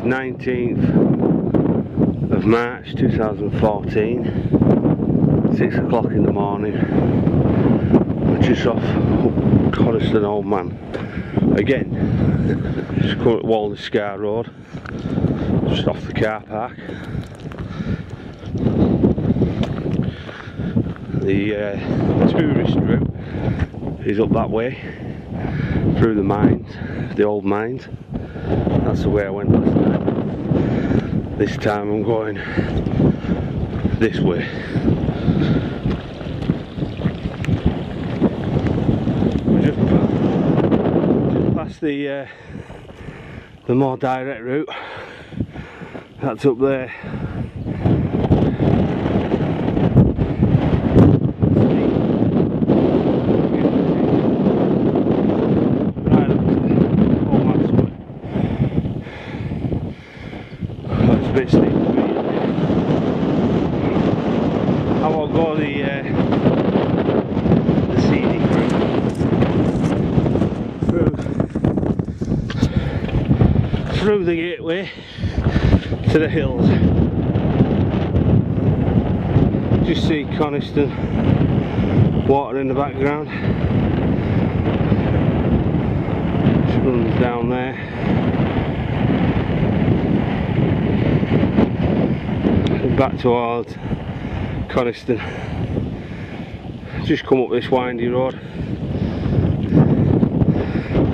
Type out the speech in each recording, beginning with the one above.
19th of March 2014, 6 o'clock in the morning. We're just off Coniston Old Man. Again, just coming up Walney Scar Road, just off the car park. The tourist route is up that way, through the mines, the old mines. That's the way I went last night. This time I'm going this way. We just past the more direct route. That's up there. Bit steep to me. I won't go the scenic route through the gateway to the hills. Just see Coniston water in the background. Just runs down there. Back towards Coniston. Just come up this windy road.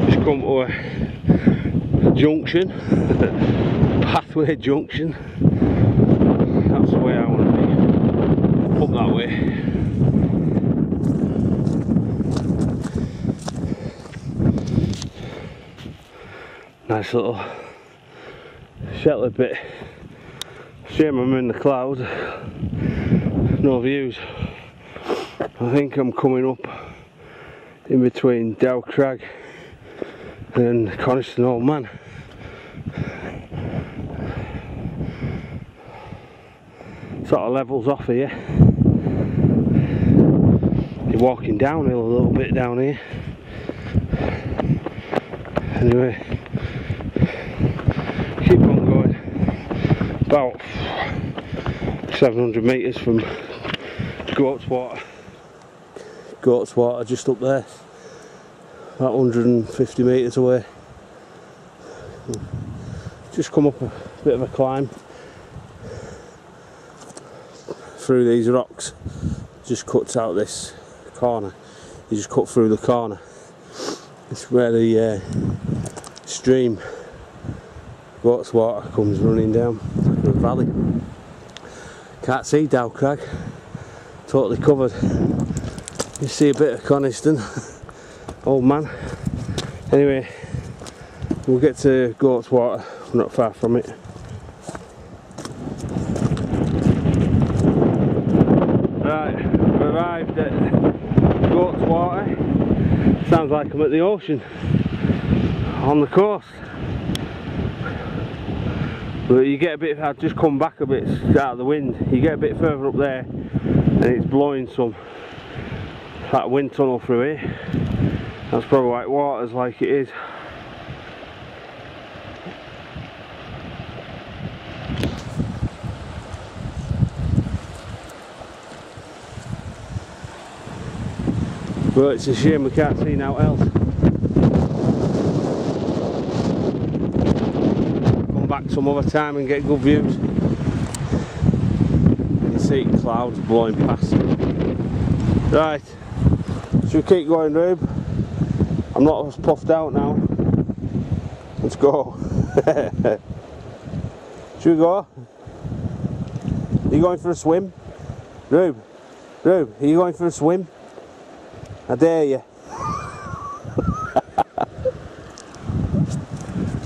Just come to a junction, pathway junction. That's the way I want to be. Up that way. Nice little sheltered bit. Shame I'm in the clouds, no views. I think I'm coming up in between Dow Crag and Coniston Old Man. Sort of levels off here. You're walking downhill a little bit down here. Anyway, keep on going. About 700 metres from Goat's Water. Goat's Water just up there, about 150 metres away. Just come up a bit of a climb through these rocks. Just cuts out this corner. You just cut through the corner. It's where the stream Goat's Water comes running down the valley. Can't see Dow Crag, totally covered. You see a bit of Coniston Old Man. Anyway, we'll get to Goat's Water, we're not far from it. Right, we've arrived at Goat's Water. Sounds like I'm at the ocean, on the coast. But you get a bit, I've just come back a bit out of the wind, you get a bit further up there and it's blowing some that wind tunnel through here. That's probably why water's like it is. But it's a shame we can't see now else. Back some other time and get good views. You can see clouds blowing past. Right, should we keep going, Rube? I'm not as puffed out now. Let's go. Should we go? Are you going for a swim? Rube, are you going for a swim? I dare you.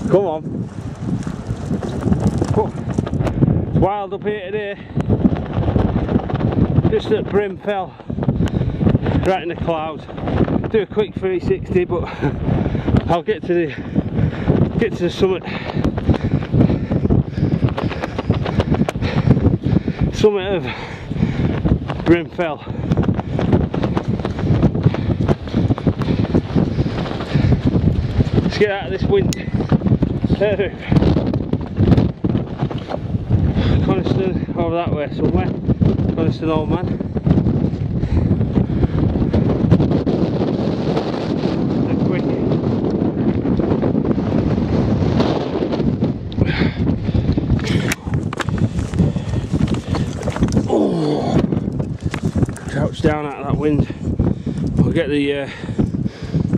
Come on. It's wild up here today. Just at Brim fell, right in the clouds. Do a quick 360, but I'll get to the summit. Summit of Brim fell. Let's get out of this wind. Coniston over that way somewhere. Coniston old man. They're quick. Oh, crouch down out of that wind. I'll get the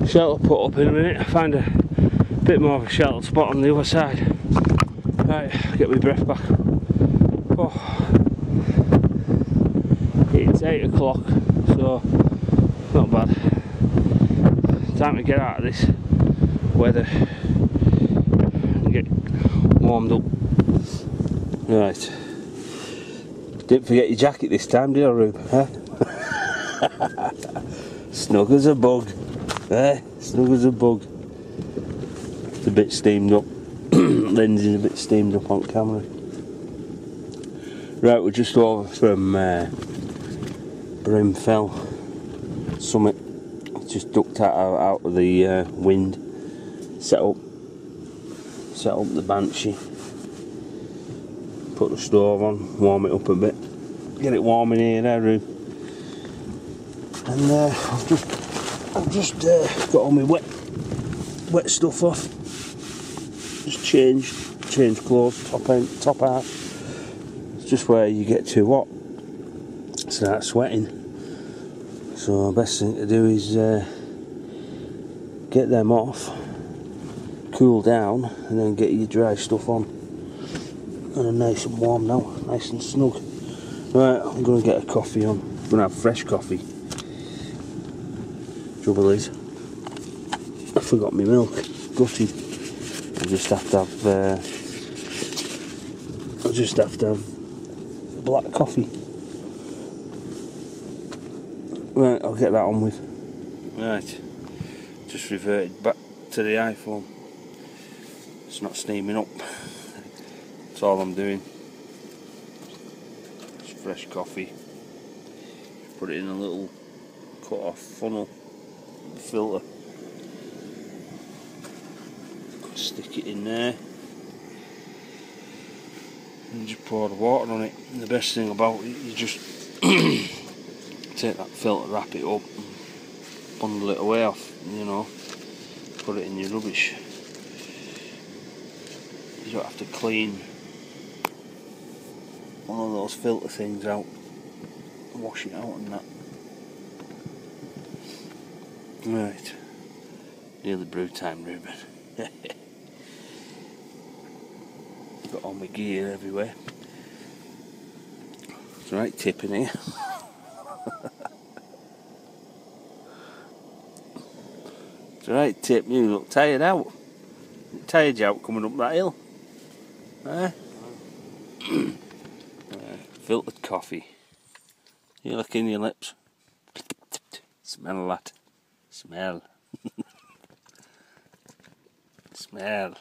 shelter put up in a minute. I find a bit more of a sheltered spot on the other side. Right, get my breath back. Oh. It's 8 o'clock, so not bad. Time to get out of this weather and get warmed up. Right. Didn't forget your jacket this time, did I, Rube? Huh? Snug as a bug. Eh? Snug as a bug. It's a bit steamed up. Lindsay's a bit steamed up on camera. Right, we're just over from Brim Fell summit. Just ducked out of the wind. Set up the Banshee. Put the stove on, warm it up a bit. Get it warm in here, there, Rube. And I've just got all my wet stuff off. Just change clothes, top half. It's just where you get too hot, start sweating. So the best thing to do is get them off, cool down, and then get your dry stuff on. And I'm nice and warm now, nice and snug. Right, I'm going to get a coffee on. I'm going to have fresh coffee. Trouble is, I forgot my milk. Gutted. I just have to have black coffee. Right, I'll get that on with. Right, just reverted back to the iPhone. It's not steaming up. That's all I'm doing. Just fresh coffee. Put it in a little cut off funnel filter. Stick it in there and just pour the water on it. And the best thing about it, you just take that filter, wrap it up, and bundle it away off, you know, put it in your rubbish. You don't have to clean one of those filter things out, wash it out and that. Right, nearly brew time, Ruben. Got all my gear everywhere. It's the right tip in here. It's the right tip. You look tired out. Tired you out coming up that hill? Eh? Filtered coffee. You licking your lips. Smell that. Smell. Smell.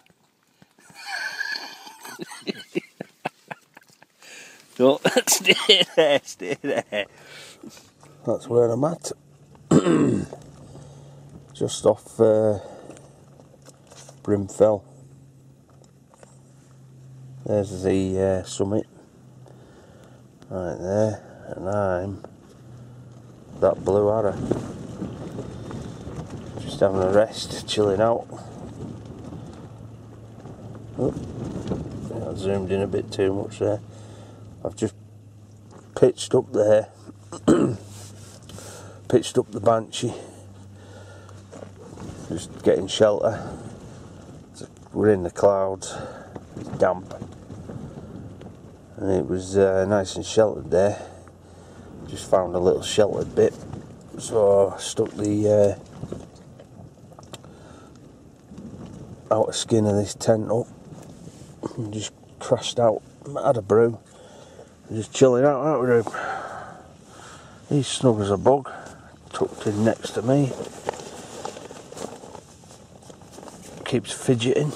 Don't stay there, stay there. That's where I'm at. Just off Brim Fell. There's the summit. Right there. And I'm that blue arrow. Just having a rest, chilling out. Oh, I zoomed in a bit too much there. I've just pitched up there, pitched up the Banshee, just getting shelter. We're in the clouds, it's damp, and it was nice and sheltered there. Just found a little sheltered bit, so I stuck the outer skin of this tent up and just crashed out. Had a brew. Just chilling out, aren't we, Rube? He's snug as a bug, tucked in next to me. Keeps fidgeting.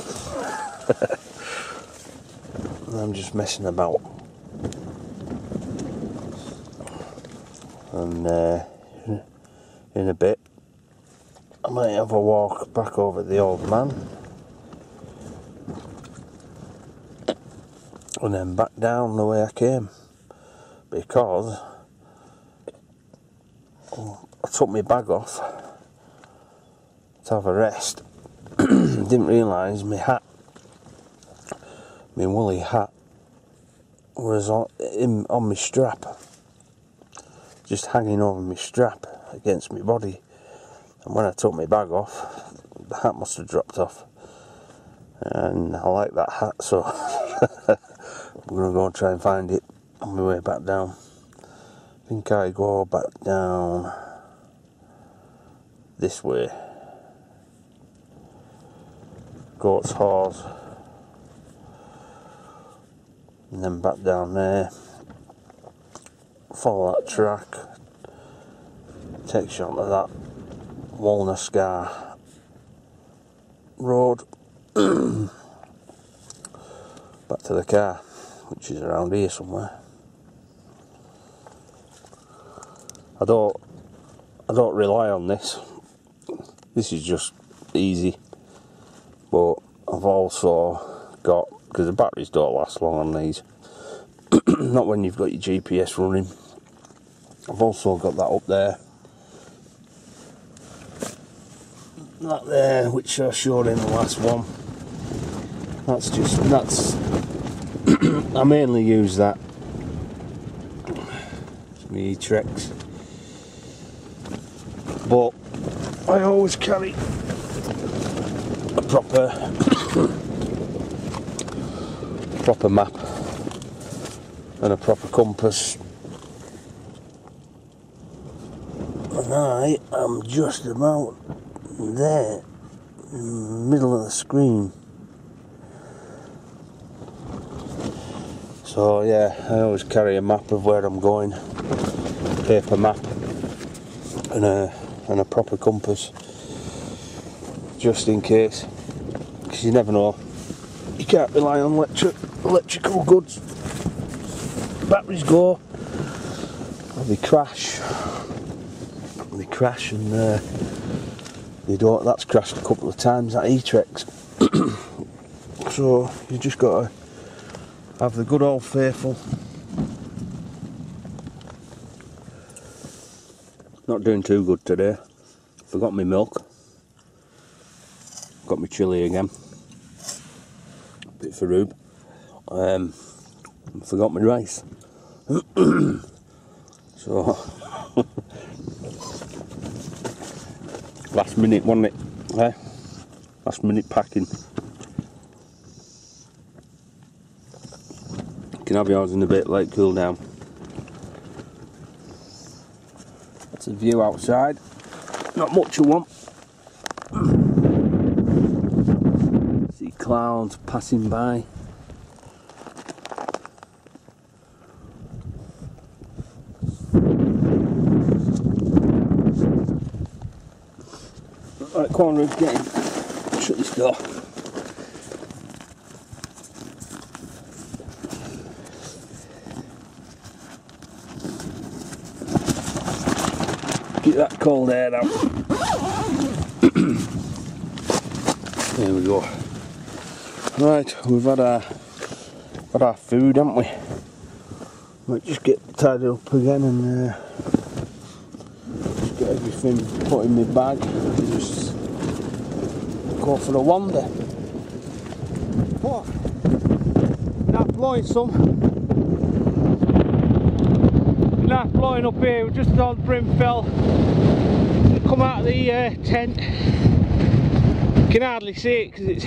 And I'm just messing about. And in a bit, I might have a walk back over the old man. and then back down the way I came, because I took my bag off to have a rest. Didn't realise my hat, my woolly hat, was on my strap, just hanging over my strap against my body. And when I took my bag off, the hat must have dropped off. And I like that hat, so I'm going to go and try and find it on my way back down. I think I go back down this way. Goat's Horse. And then back down there. Follow that track. Takes you onto that Walnut Scar road. Back to the car, which is around here somewhere. I don't rely on this. This is just easy. But I've also got, because the batteries don't last long on these, not when you've got your GPS running. I've also got that up there. That there, which I showed in the last one. That's I mainly use that. It's me tricks. But I always carry a proper map and a proper compass. And I am just about there, in the middle of the screen. So yeah, I always carry a map of where I'm going, paper map, and a proper compass, just in case, because you never know. You can't rely on electrical goods. Batteries go, or they crash. And they don't. That's crashed a couple of times at E-Trex. So you just got to have the good old faithful. Not doing too good today. Forgot my milk. Got my chilli again. Bit for rube. Forgot my rice. So last minute, wasn't it? Last minute packing. You can have yours in a bit, let it cool down. That's a view outside. Not much I want. See clouds passing by. Right, corner again. Shut this door. Get that cold air out. There we go. Right, we've had our food, haven't we? Might just get tidied up again and just get everything put in my bag. Just go for a wander. What? Not blowing some. Not blowing up here. We're just on Brim fell. Come out of the tent. You can hardly see it because it's.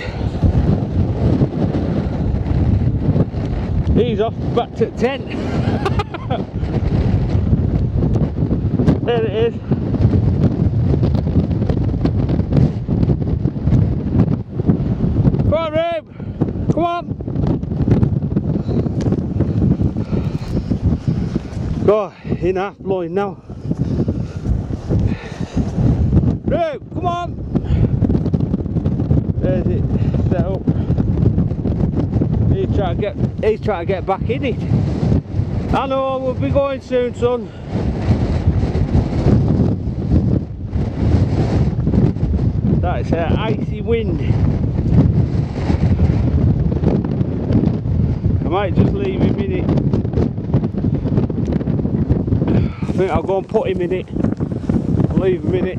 He's off back to the tent. There it is. Come on, Brim! Come on! Go, in half blowing now. Brim, come on! There's it, set up. He's trying to get back in it. I know, we'll be going soon, son. That's an icy wind. I might just leave him in it. I think I'll go and put him in it. I'll leave him in it.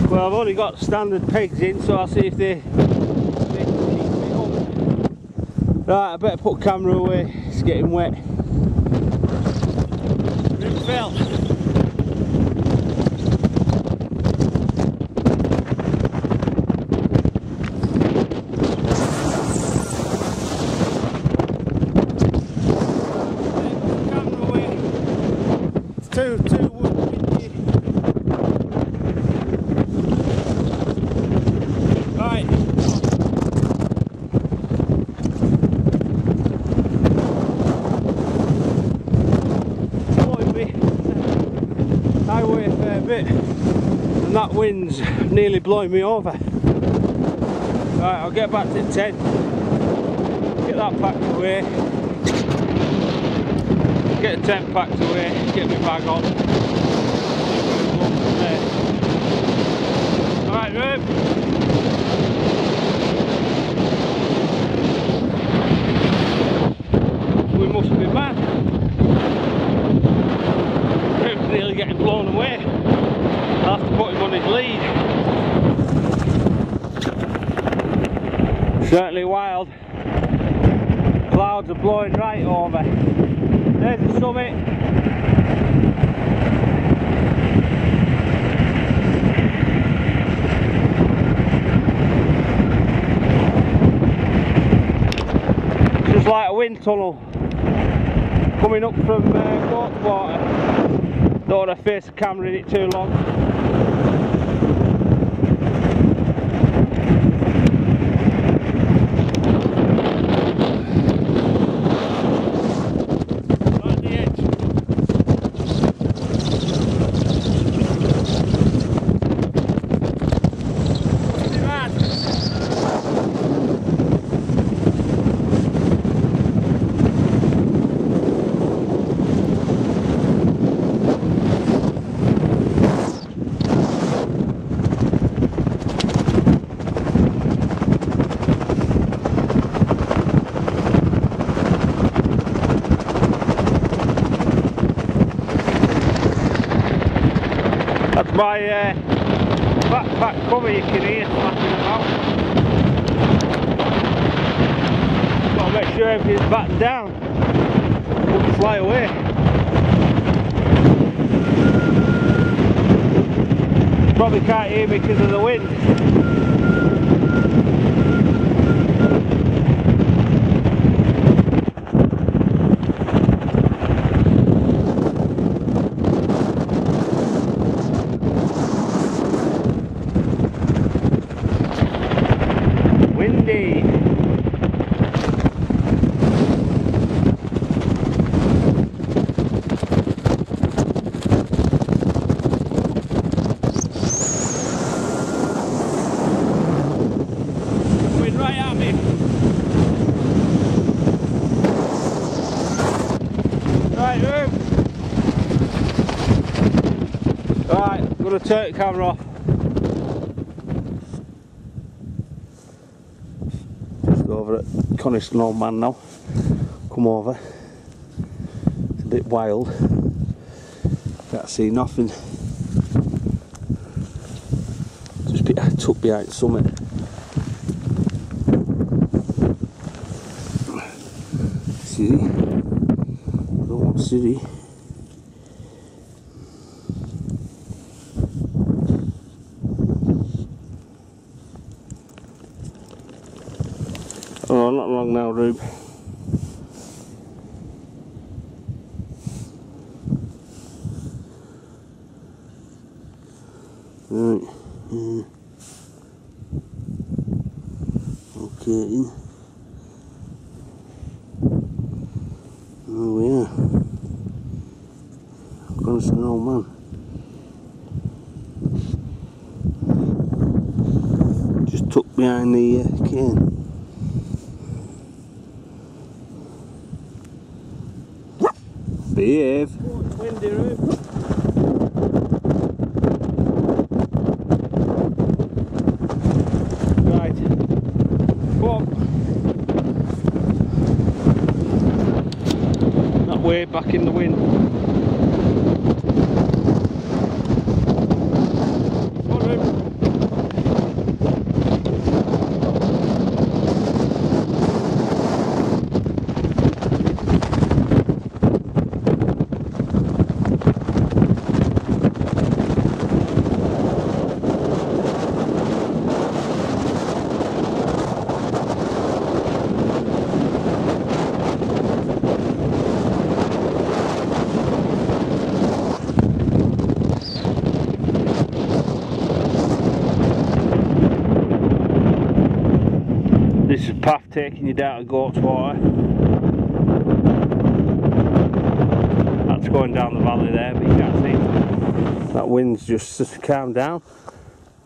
Well, I've only got standard pegs in, so I'll see if they keep me up. Right, I better put camera away. It's getting wet. Brim fell. Too windy. Right. Blowing me. I weigh a fair bit, and that wind's nearly blowing me over. Right, I'll get back to 10. Get that packed away. Get the tent packed away, get my bag on. Alright, Brim. We must be mad. Brim's nearly getting blown away. I'll have to put him on his lead. Certainly wild. Clouds are blowing right over. There's the summit. It's just like a wind tunnel coming up from Water. Don't want to face the camera in it too long. That's my backpack cover you can hear flapping about. Got to make sure everything's battened down. Won't fly away. Probably can't hear me because of the wind. Windy. Wind right at me. Right, move. Right, I'm going to turn the camera off. Over at Coniston old man now. Come over. It's a bit wild. Can't see nothing. Just tucked behind the summit. See? Don't want city. Oh, not long now, Rube. Right. Okay. Oh yeah. Coniston old man. Just tucked behind the cane. Behave. Oh, it's windy, Rube. Right. get back in the wind. Come on, Brim. This is path taking you down to Goat's Water. That's going down the valley there, but you can't see. That wind's just calmed down.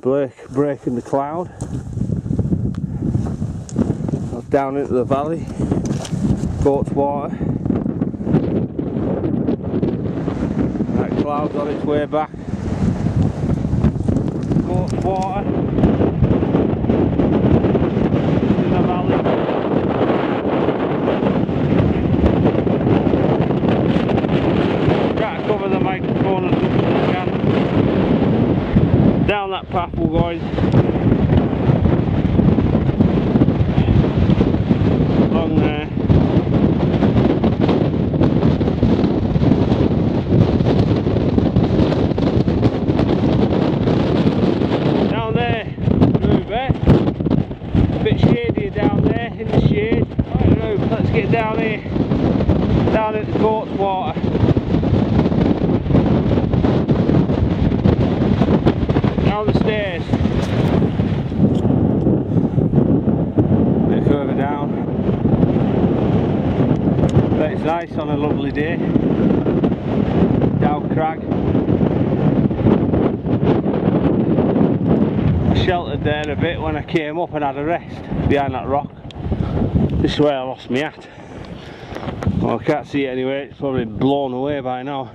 Breaking the cloud. That's down into the valley. Goat's Water. That cloud's on its way back. Goat's Water. Down that path we're going. Along there. Down there, Ruby. A bit shadier down there in the shade. I don't know, let's get down here. Down at the Goat's Water. Down the stairs, a bit further down, but it's nice on a lovely day. Down crag, I sheltered there a bit when I came up and had a rest behind that rock. This is where I lost my hat. Well, I can't see it anyway, it's probably blown away by now.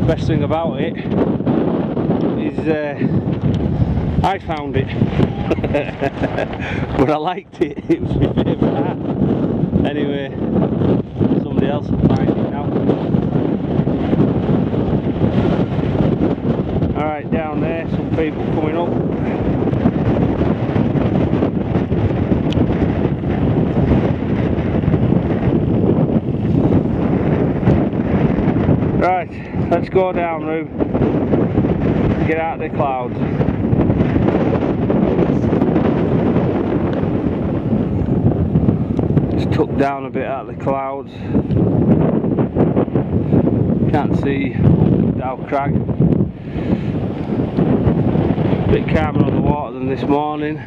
Best thing about it is I found it but I liked it. It was my favourite hat. Anyway, somebody else will find it now. Alright, down there some people coming up. Right, let's go down, Rube. Get out of the clouds. Just tuck down a bit out of the clouds. Can't see Dow Crag. A bit calmer on the water than this morning.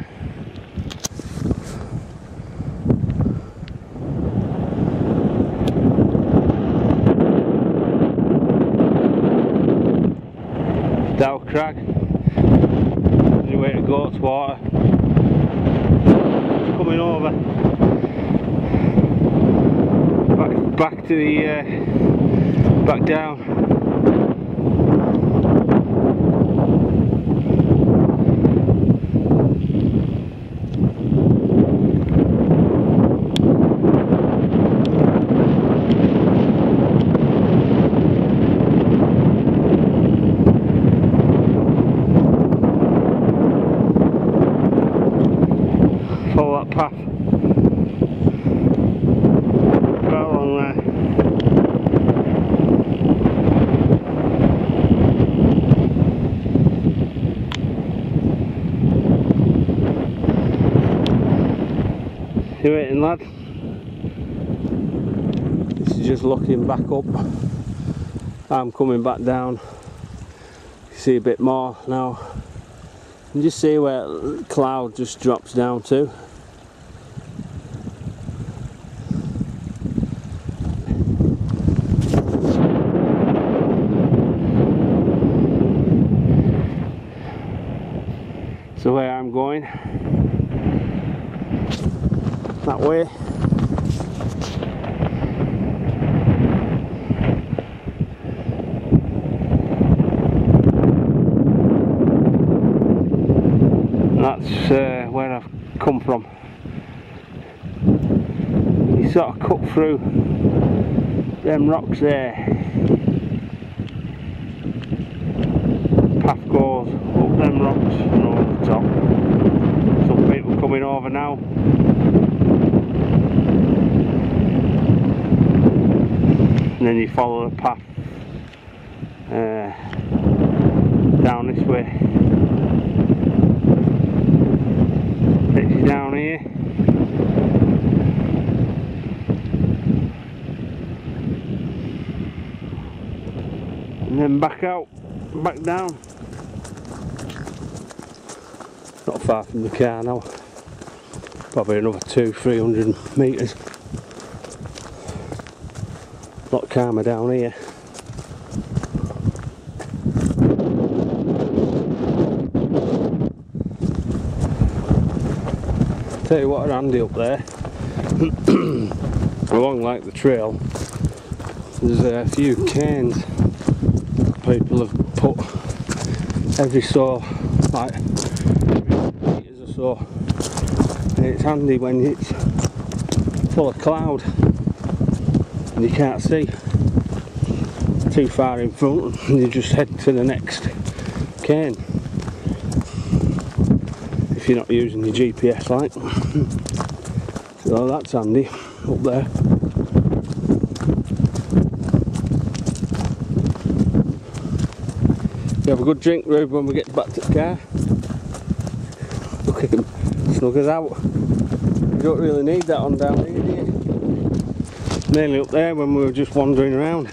Dow Crag, anyway to Goat's Water, coming over, back to the, back down. Follow that path. Right along there. You waiting, lad? This is just looking back up. I'm coming back down. You see a bit more now. And just see where the cloud just drops down to. So where I'm going, that way. That's where I've come from. You sort of cut through them rocks there. Path goes up them rocks and over the top. Some people coming over now. And then you follow the path down this way. Takes you down here. And then back out, back down. Not far from the car now. Probably another 200-300 metres. A lot calmer down here. Tell you what, handy up there. Along like the trail, there's a few cairns people have put every so, like meters or so, and it's handy when it's full of cloud and you can't see too far in front, and you just head to the next cairn if you're not using your GPS, like. So that's handy up there. We have a good drink, Rube, when we get back to the car. Look at him, snug us out. You don't really need that on down here, do you? Mainly up there when we were just wandering around.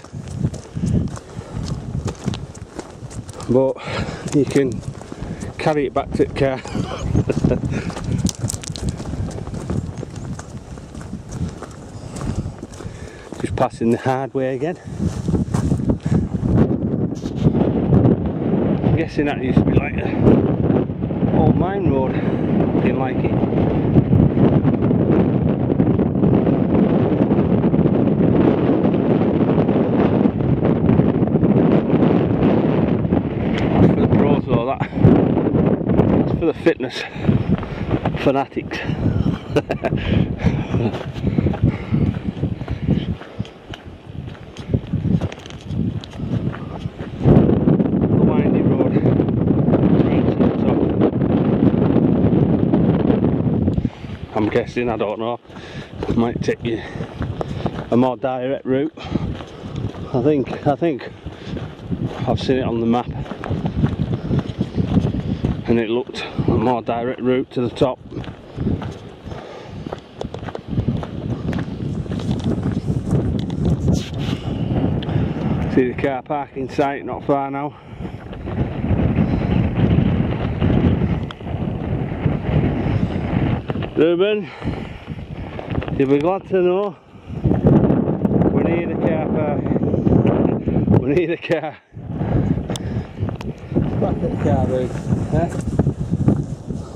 But you can carry it back to the car. Just passing the hard way again. I'm guessing that used to be like an old mine road. Didn't like it. That's for the pros though, that. That's for the fitness fanatics. I'm guessing, I don't know, it might take you a more direct route. I think I've seen it on the map and it looked a more direct route to the top. See the car parking site not far now. Ruben, you'll be glad to know we need a car park. We need a car. Back at the car, Ruben. Eh?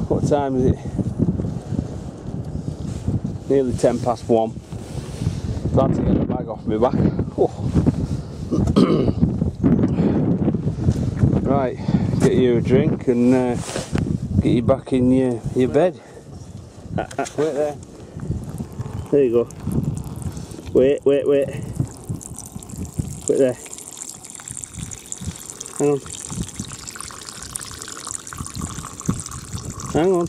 What time is it? Nearly 1:10. Glad to get the bag off my back. Oh. Right, get you a drink and get you back in your bed. Wait there. There you go. Wait. Wait there. Hang on. Hang on.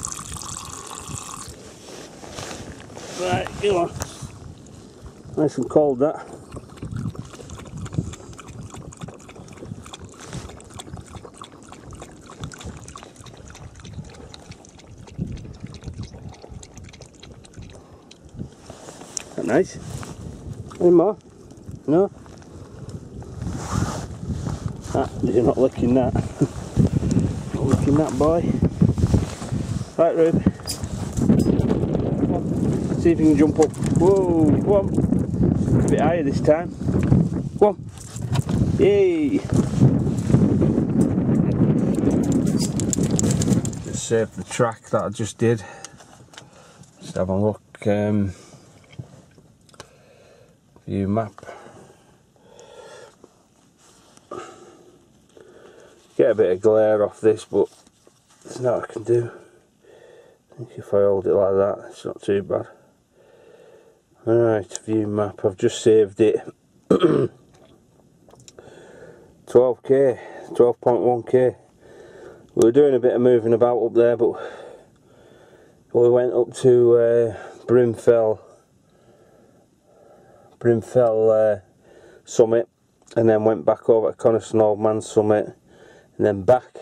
Right, go on. Nice and cold, that. Nice. Any more? No? Ah, you're not licking that. Not licking that, boy. Right, Rube. See if you can jump up. Whoa, come on. A bit higher this time. Come on. Yay! Just saved the track that I just did. Just have a look. View map. Get a bit of glare off this, but there's nothing I can do. I think if I hold it like that, it's not too bad. Alright, view map, I've just saved it. 12k, 12.1k. We were doing a bit of moving about up there, but we went up to Brim summit, and then went back over to Coniston Old Man summit, and then back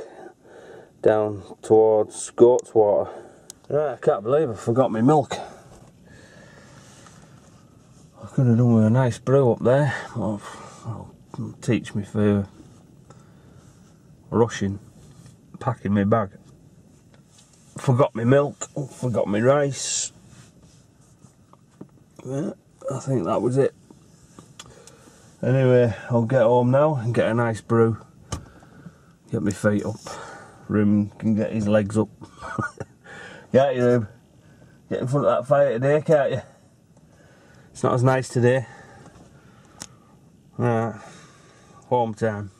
down towards Goat's Water. Right, I can't believe I forgot my milk. I could have done with a nice brew up there. Well, it'll teach me for rushing, packing my bag. Forgot my milk, forgot my rice. Yeah, I think that was it. Anyway, I'll get home now and get a nice brew. Get my feet up. Brim can get his legs up. Can't you, Brim? Get in front of that fire today, can't you? It's not as nice today. Home time.